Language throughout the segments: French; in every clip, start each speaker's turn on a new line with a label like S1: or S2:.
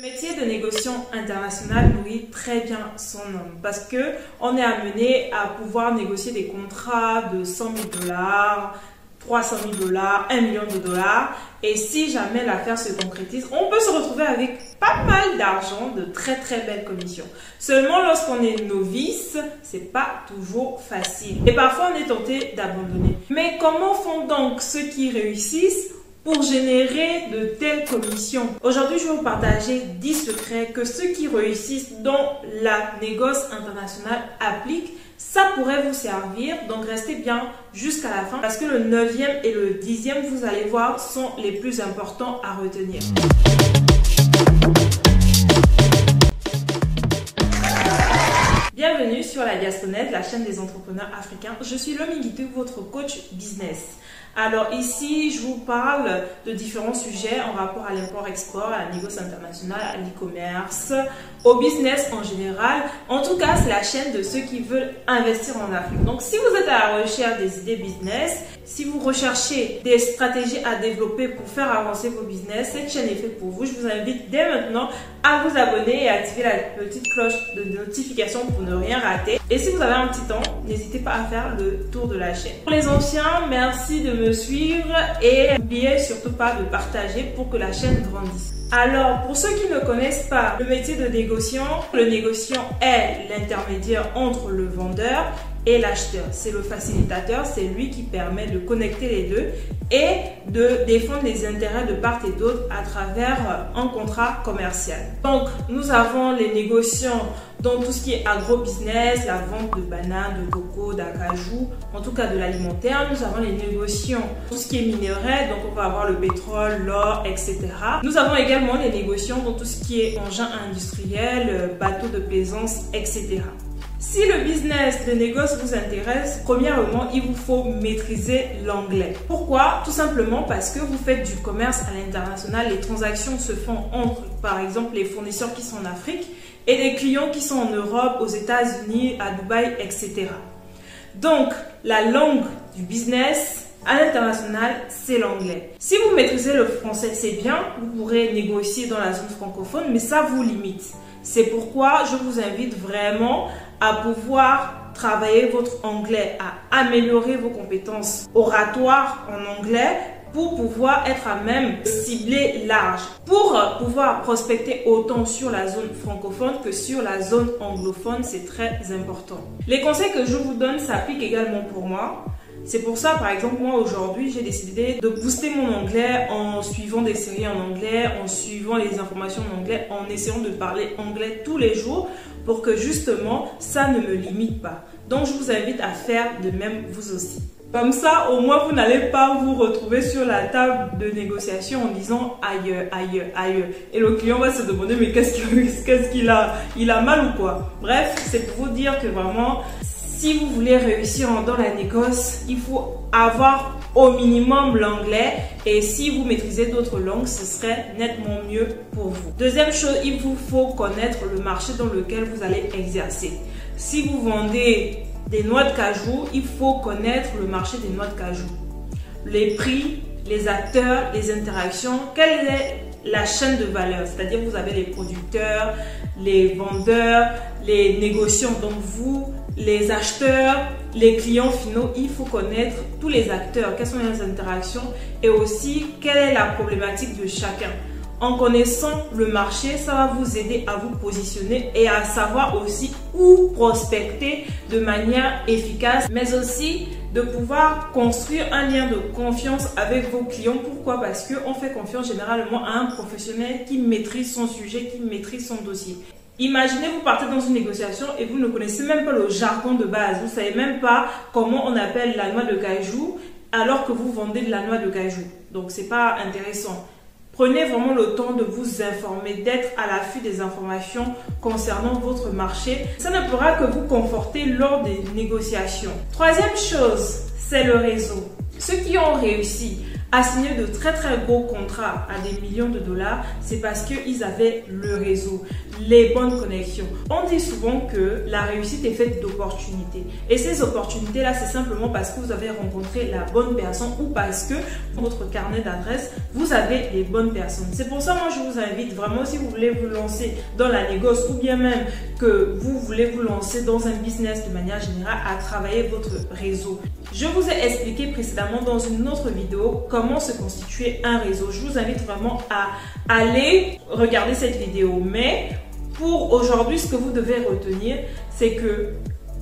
S1: Le métier de négociant international nourrit très bien son nom parce que on est amené à pouvoir négocier des contrats de 100 000 $, 300 000 $, 1 million de dollars. Et si jamais l'affaire se concrétise, on peut se retrouver avec pas mal d'argent, de très belles commissions. Seulement lorsqu'on est novice, c'est pas toujours facile. Et parfois on est tenté d'abandonner. Mais comment font donc ceux qui réussissent pour générer de telles commissions? Aujourd'hui, je vais vous partager 10 secrets que ceux qui réussissent dans la négoce internationale appliquent. Ça pourrait vous servir, donc restez bien jusqu'à la fin parce que le 9e et le 10e, vous allez voir, sont les plus importants à retenir. Bienvenue sur la Diasponette, la chaîne des entrepreneurs africains. Je suis Lomi Guitou, votre coach business. Alors ici, je vous parle de différents sujets en rapport à l'import-export, à la négoce internationale, à l'e-commerce, au business en général. En tout cas, c'est la chaîne de ceux qui veulent investir en Afrique. Donc si vous êtes à la recherche des idées business, si vous recherchez des stratégies à développer pour faire avancer vos business, cette chaîne est faite pour vous. Je vous invite dès maintenant à vous abonner et à activer la petite cloche de notification pour ne rien rater. Et si vous avez un petit temps, n'hésitez pas à faire le tour de la chaîne. Pour les anciens, merci de me suivre et n'oubliez surtout pas de partager pour que la chaîne grandisse. Alors, pour ceux qui ne connaissent pas le métier de négociant, le négociant est l'intermédiaire entre le vendeur et l'acheteur. C'est le facilitateur, c'est lui qui permet de connecter les deux et de défendre les intérêts de part et d'autre à travers un contrat commercial. Donc, nous avons les négociants dans tout ce qui est agro-business, la vente de bananes, de coco, d'acajou, en tout cas de l'alimentaire. Nous avons les négociants, tout ce qui est minerai, donc on va avoir le pétrole, l'or, etc. Nous avons également les négociants dans tout ce qui est engins industriels, bateaux de plaisance, etc. Si le business de négoce vous intéresse, premièrement, il vous faut maîtriser l'anglais. Pourquoi? Tout simplement parce que vous faites du commerce à l'international. Les transactions se font entre, par exemple, les fournisseurs qui sont en Afrique et les clients qui sont en Europe, aux États-Unis, à Dubaï, etc. Donc, la langue du business à l'international, c'est l'anglais. Si vous maîtrisez le français, c'est bien, vous pourrez négocier dans la zone francophone, mais ça vous limite. C'est pourquoi je vous invite vraiment à pouvoir travailler votre anglais, à améliorer vos compétences oratoires en anglais pour pouvoir être à même de cibler large, pour pouvoir prospecter autant sur la zone francophone que sur la zone anglophone. C'est très important. Les conseils que je vous donne s'appliquent également pour moi. C'est pour ça, par exemple, moi aujourd'hui, j'ai décidé de booster mon anglais en suivant des séries en anglais, en suivant les informations en anglais, en essayant de parler anglais tous les jours pour que justement, ça ne me limite pas. Donc, je vous invite à faire de même vous aussi. Comme ça, au moins, vous n'allez pas vous retrouver sur la table de négociation en disant aïe, aïe, aïe. Et le client va se demander, mais qu'est-ce qu'il a? Il a mal ou quoi? Bref, c'est pour vous dire que vraiment, si vous voulez réussir dans la négoce, il faut avoir au minimum l'anglais. Et si vous maîtrisez d'autres langues, ce serait nettement mieux pour vous. Deuxième chose, il vous faut connaître le marché dans lequel vous allez exercer. Si vous vendez des noix de cajou, il faut connaître le marché des noix de cajou. Les prix, les acteurs, les interactions, quelle est la chaîne de valeur? C'est-à-dire vous avez les producteurs, les vendeurs, les négociants, donc vous, les acheteurs, les clients finaux. Il faut connaître tous les acteurs, quelles sont les interactions et aussi quelle est la problématique de chacun. En connaissant le marché, ça va vous aider à vous positionner et à savoir aussi où prospecter de manière efficace, mais aussi de pouvoir construire un lien de confiance avec vos clients. Pourquoi? Parce qu'on fait confiance généralement à un professionnel qui maîtrise son sujet, qui maîtrise son dossier. Imaginez, vous partez dans une négociation et vous ne connaissez même pas le jargon de base. Vous ne savez même pas comment on appelle la noix de cajou alors que vous vendez de la noix de cajou. Donc, ce n'est pas intéressant. Prenez vraiment le temps de vous informer, d'être à l'affût des informations concernant votre marché. Ça ne pourra que vous conforter lors des négociations. Troisième chose, c'est le réseau. Ceux qui ont réussi à signer de très gros contrats à des millions de dollars, c'est parce qu'ils avaient le réseau, les bonnes connexions. On dit souvent que la réussite est faite d'opportunités. Et ces opportunités-là, c'est simplement parce que vous avez rencontré la bonne personne ou parce que dans votre carnet d'adresses, vous avez les bonnes personnes. C'est pour ça, moi, je vous invite vraiment, si vous voulez vous lancer dans la négoce ou bien même que vous voulez vous lancer dans un business de manière générale, à travailler votre réseau. Je vous ai expliqué précédemment dans une autre vidéo comment se constituer un réseau. Je vous invite vraiment à aller regarder cette vidéo. Mais pour aujourd'hui, ce que vous devez retenir, c'est que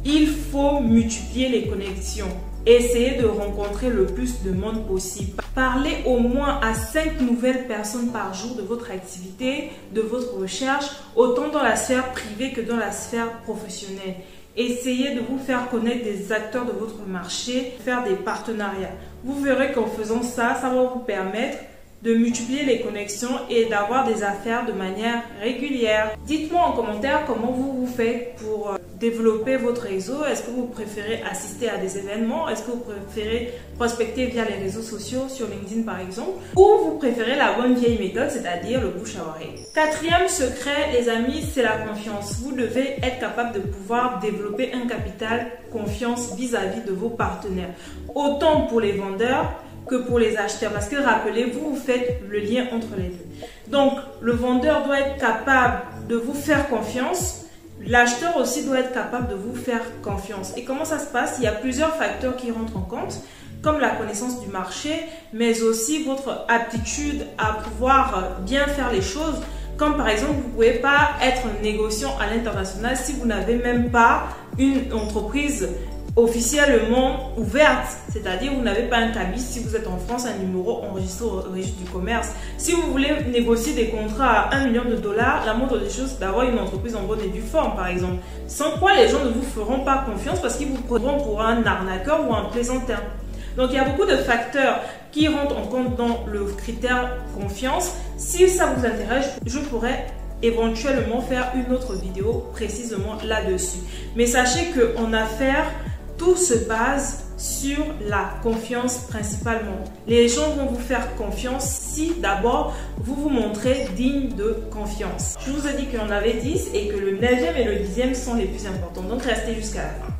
S1: il faut multiplier les connexions. Essayez de rencontrer le plus de monde possible. Parlez au moins à 5 nouvelles personnes par jour de votre activité, de votre recherche, autant dans la sphère privée que dans la sphère professionnelle. Essayez de vous faire connaître des acteurs de votre marché, faire des partenariats. Vous verrez qu'en faisant ça, ça va vous permettre de multiplier les connexions et d'avoir des affaires de manière régulière. Dites-moi en commentaire comment vous faites pour développer votre réseau. Est-ce que vous préférez assister à des événements? Est-ce que vous préférez prospecter via les réseaux sociaux, sur LinkedIn par exemple? Ou vous préférez la bonne vieille méthode, c'est-à-dire le bouche à oreille? Quatrième secret, les amis, c'est la confiance. Vous devez être capable de pouvoir développer un capital confiance vis-à-vis de vos partenaires. Autant pour les vendeurs que pour les acheteurs, parce que rappelez-vous, vous faites le lien entre les deux. Donc, le vendeur doit être capable de vous faire confiance. L'acheteur aussi doit être capable de vous faire confiance. Et comment ça se passe? Il y a plusieurs facteurs qui rentrent en compte, comme la connaissance du marché, mais aussi votre aptitude à pouvoir bien faire les choses. Comme par exemple, vous ne pouvez pas être négociant à l'international si vous n'avez même pas une entreprise officiellement ouverte, c'est-à-dire vous n'avez pas un cabis si vous êtes en France, un numéro enregistré au registre du commerce. Si vous voulez négocier des contrats à 1 million de dollars, la moindre des choses, c'est d'avoir une entreprise en bonne et due forme par exemple. Sans quoi les gens ne vous feront pas confiance parce qu'ils vous prendront pour un arnaqueur ou un plaisantin. Donc il y a beaucoup de facteurs qui rentrent en compte dans le critère confiance. Si ça vous intéresse, je pourrais éventuellement faire une autre vidéo précisément là-dessus. Mais sachez qu'en affaires, tout se base sur la confiance principalement. Les gens vont vous faire confiance si d'abord vous vous montrez digne de confiance. Je vous ai dit qu'il y en avait 10 et que le 9e et le 10e sont les plus importants. Donc restez jusqu'à la fin.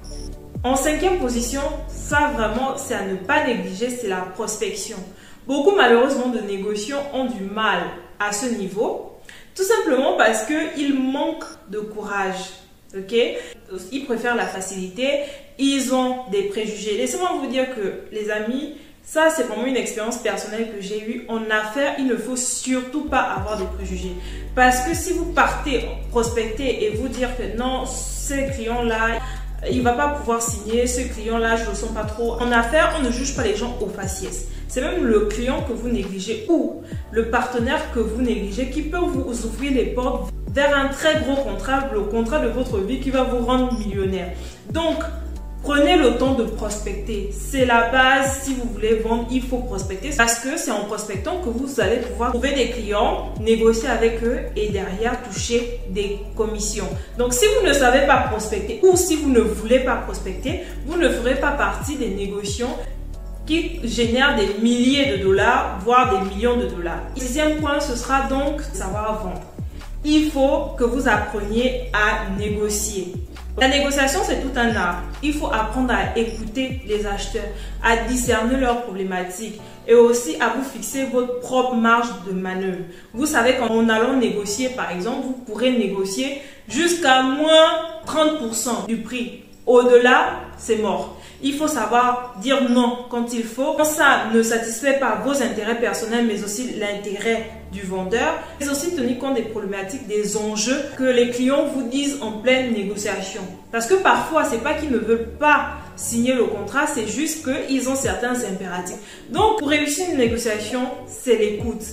S1: En 5e position, ça vraiment c'est à ne pas négliger, c'est la prospection. Beaucoup malheureusement de négociants ont du mal à ce niveau, tout simplement parce qu'ils manquent de courage. Ok, ils préfèrent la facilité, ils ont des préjugés. Laissez-moi vous dire que les amis, ça c'est vraiment une expérience personnelle que j'ai eue. En affaires, il ne faut surtout pas avoir des préjugés. Parce que si vous partez prospecter et vous dire que non, ce client-là, il ne va pas pouvoir signer, ce client-là, je ne le sens pas trop. En affaires, on ne juge pas les gens au faciès. C'est même le client que vous négligez ou le partenaire que vous négligez qui peut vous ouvrir les portes vers un très gros contrat, le contrat de votre vie qui va vous rendre millionnaire. Donc, prenez le temps de prospecter. C'est la base. Si vous voulez vendre, il faut prospecter parce que c'est en prospectant que vous allez pouvoir trouver des clients, négocier avec eux et derrière toucher des commissions. Donc, si vous ne savez pas prospecter ou si vous ne voulez pas prospecter, vous ne ferez pas partie des négociants qui génèrent des milliers de dollars, voire des millions de dollars. Le 6e point, ce sera donc savoir vendre. Il faut que vous appreniez à négocier. La négociation, c'est tout un art. Il faut apprendre à écouter les acheteurs, à discerner leurs problématiques et aussi à vous fixer votre propre marge de manœuvre. Vous savez qu'en allant négocier, par exemple, vous pourrez négocier jusqu'à moins 30% du prix. Au-delà, c'est mort. Il faut savoir dire non quand il faut. Quand ça ne satisfait pas vos intérêts personnels, mais aussi l'intérêt du vendeur. Mais aussi tenir compte des problématiques, des enjeux que les clients vous disent en pleine négociation. Parce que parfois, c'est pas qu'ils ne veulent pas signer le contrat, c'est juste qu'ils ont certains impératifs. Donc, pour réussir une négociation, c'est l'écoute.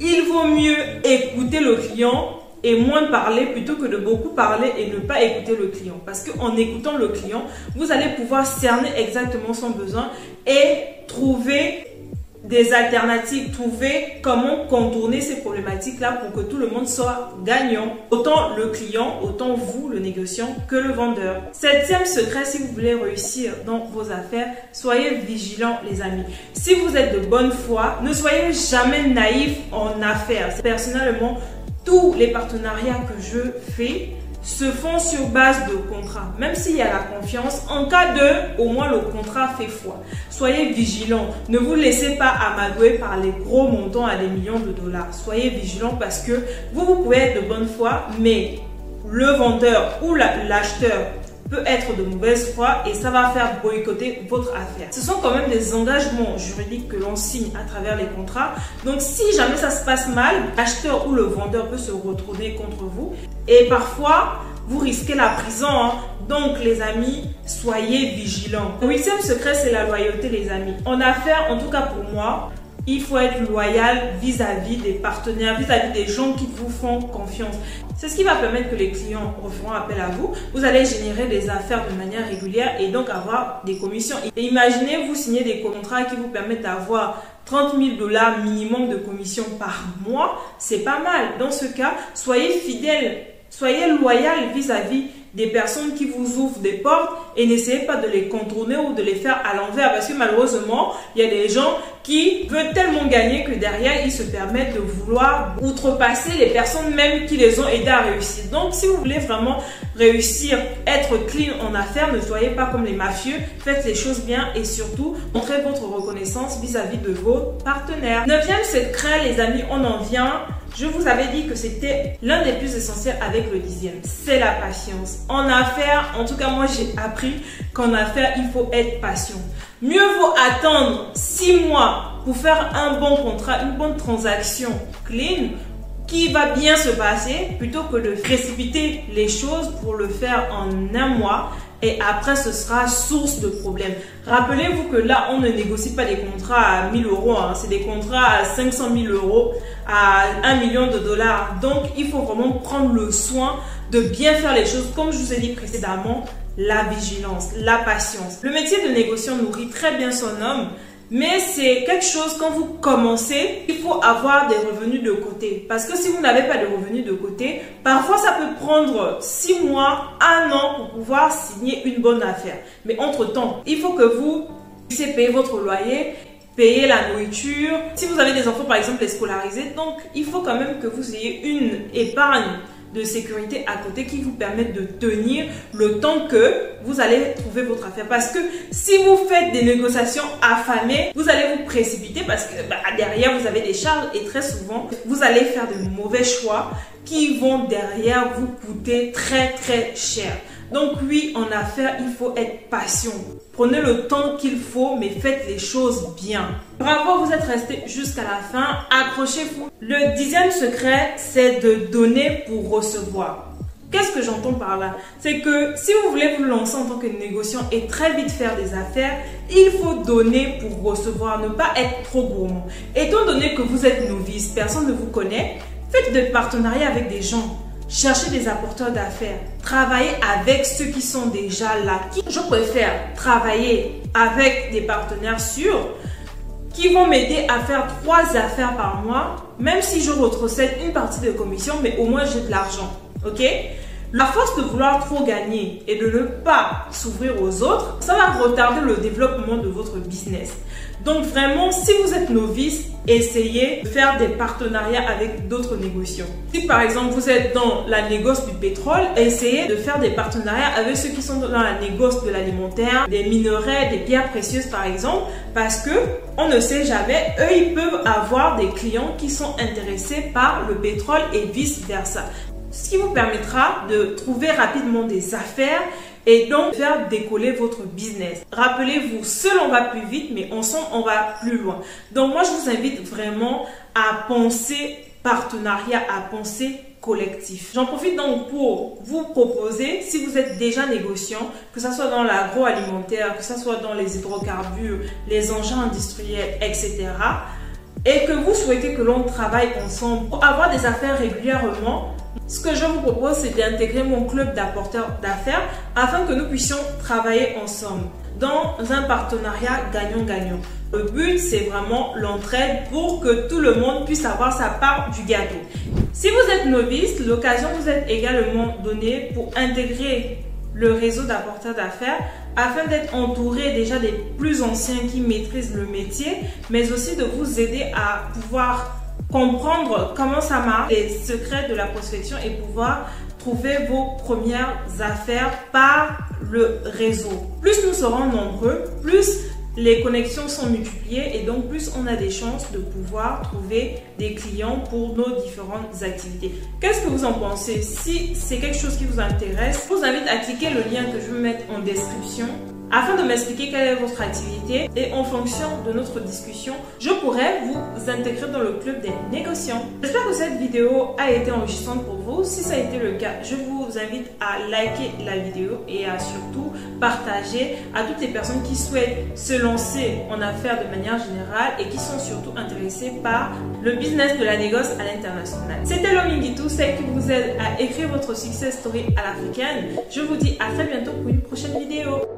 S1: Il vaut mieux écouter le client et moins parler plutôt que de beaucoup parler et ne pas écouter le client. Parce qu'en écoutant le client, vous allez pouvoir cerner exactement son besoin et trouver des alternatives, trouver comment contourner ces problématiques-là pour que tout le monde soit gagnant. Autant le client, autant vous, le négociant, que le vendeur. Septième secret, si vous voulez réussir dans vos affaires, soyez vigilants les amis. Si vous êtes de bonne foi, ne soyez jamais naïfs en affaires. Personnellement, tous les partenariats que je fais se font sur base de contrat. Même s'il y a la confiance, en cas de, au moins le contrat fait foi. Soyez vigilants. Ne vous laissez pas amadouer par les gros montants à des millions de dollars. Soyez vigilants parce que vous pouvez être de bonne foi, mais le vendeur ou l'acheteur peut être de mauvaise foi et ça va faire boycotter votre affaire. Ce sont quand même des engagements juridiques que l'on signe à travers les contrats. Donc si jamais ça se passe mal, l'acheteur ou le vendeur peut se retourner contre vous et parfois vous risquez la prison. Donc les amis, soyez vigilants. Le huitième secret, c'est la loyauté les amis. En affaires, en tout cas pour moi, il faut être loyal vis-à-vis des partenaires, vis-à-vis des gens qui vous font confiance. C'est ce qui va permettre que les clients referont appel à vous. Vous allez générer des affaires de manière régulière et donc avoir des commissions. Et imaginez, vous signez des contrats qui vous permettent d'avoir 30 000 $ minimum de commissions par mois. C'est pas mal. Dans ce cas, soyez fidèles, soyez loyal vis-à-vis des personnes qui vous ouvrent des portes et n'essayez pas de les contourner ou de les faire à l'envers parce que malheureusement, il y a des gens qui veulent tellement gagner que derrière, ils se permettent de vouloir outrepasser les personnes même qui les ont aidés à réussir. Donc, si vous voulez vraiment réussir, être clean en affaires, ne soyez pas comme les mafieux, faites les choses bien et surtout, montrez votre reconnaissance vis-à-vis de vos partenaires. Neuvième secret, les amis, on en vient. Je vous avais dit que c'était l'un des plus essentiels avec le 10e, c'est la patience. En affaires, en tout cas moi j'ai appris qu'en affaires, il faut être patient. Mieux vaut attendre 6 mois pour faire un bon contrat, une bonne transaction clean qui va bien se passer plutôt que de précipiter les choses pour le faire en un mois. Et après, ce sera source de problèmes. Rappelez-vous que là, on ne négocie pas des contrats à 1 000 €. C'est des contrats à 500 000 €, à 1 million de dollars. Donc, il faut vraiment prendre le soin de bien faire les choses. Comme je vous ai dit précédemment, la vigilance, la patience. Le métier de négociant nourrit très bien son homme. Mais c'est quelque chose, quand vous commencez, il faut avoir des revenus de côté. Parce que si vous n'avez pas de revenus de côté, parfois ça peut prendre 6 mois, 1 an pour pouvoir signer une bonne affaire. Mais entre-temps, il faut que vous puissiez payer votre loyer, payer la nourriture. Si vous avez des enfants, par exemple, les scolariser, donc il faut quand même que vous ayez une épargne de sécurité à côté qui vous permettent de tenir le temps que vous allez trouver votre affaire. Parce que si vous faites des négociations affamées, vous allez vous précipiter parce que derrière vous avez des charges et très souvent vous allez faire de mauvais choix qui vont derrière vous coûter très cher. Donc oui, en affaires, il faut être patient. Prenez le temps qu'il faut, mais faites les choses bien. Bravo, vous êtes resté jusqu'à la fin. Accrochez-vous. Le 10e secret, c'est de donner pour recevoir. Qu'est-ce que j'entends par là? C'est que si vous voulez vous lancer en tant que négociant et très vite faire des affaires, il faut donner pour recevoir, ne pas être trop gourmand. Étant donné que vous êtes novice, personne ne vous connaît, faites des partenariats avec des gens. Cherchez des apporteurs d'affaires. Travaillez avec ceux qui sont déjà là. Je préfère travailler avec des partenaires sûrs qui vont m'aider à faire 3 affaires par mois, même si je retrocède une partie de commission, mais au moins j'ai de l'argent. Ok? La force de vouloir trop gagner et de ne pas s'ouvrir aux autres, ça va retarder le développement de votre business. Donc vraiment, si vous êtes novice, essayez de faire des partenariats avec d'autres négociants. Si par exemple vous êtes dans la négoce du pétrole, essayez de faire des partenariats avec ceux qui sont dans la négoce de l'alimentaire, des minerais, des pierres précieuses par exemple, parce que on ne sait jamais, eux ils peuvent avoir des clients qui sont intéressés par le pétrole et vice versa. Ce qui vous permettra de trouver rapidement des affaires et donc faire décoller votre business. Rappelez-vous, seul on va plus vite, mais ensemble on va plus loin. Donc moi je vous invite vraiment à penser partenariat, à penser collectif. J'en profite donc pour vous proposer, si vous êtes déjà négociant, que ce soit dans l'agroalimentaire, que ce soit dans les hydrocarbures, les engins industriels, etc., et que vous souhaitez que l'on travaille ensemble pour avoir des affaires régulièrement, ce que je vous propose, c'est d'intégrer mon club d'apporteurs d'affaires afin que nous puissions travailler ensemble. dans un partenariat gagnant-gagnant. Le but, c'est vraiment l'entraide pour que tout le monde puisse avoir sa part du gâteau. Si vous êtes novice, l'occasion vous est également donnée pour intégrer le réseau d'apporteurs d'affaires afin d'être entouré déjà des plus anciens qui maîtrisent le métier, mais aussi de vous aider à pouvoir comprendre comment ça marche, les secrets de la prospection et pouvoir trouver vos premières affaires par le réseau. Plus nous serons nombreux, plus les connexions sont multipliées et donc plus on a des chances de pouvoir trouver des clients pour nos différentes activités. Qu'est-ce que vous en pensez? Si c'est quelque chose qui vous intéresse, je vous invite à cliquer le lien que je vais mettre en description afin de m'expliquer quelle est votre activité et en fonction de notre discussion, je pourrais vous intégrer dans le club des négociants. J'espère que cette vidéo a été enrichissante pour vous. Si ça a été le cas, je vous invite à liker la vidéo et à surtout partager à toutes les personnes qui souhaitent se lancer en affaires de manière générale et qui sont surtout intéressées par le business de la négoce à l'international. C'était Lominguitou, celle qui vous aide à écrire votre success story à l'africaine. Je vous dis à très bientôt pour une prochaine vidéo.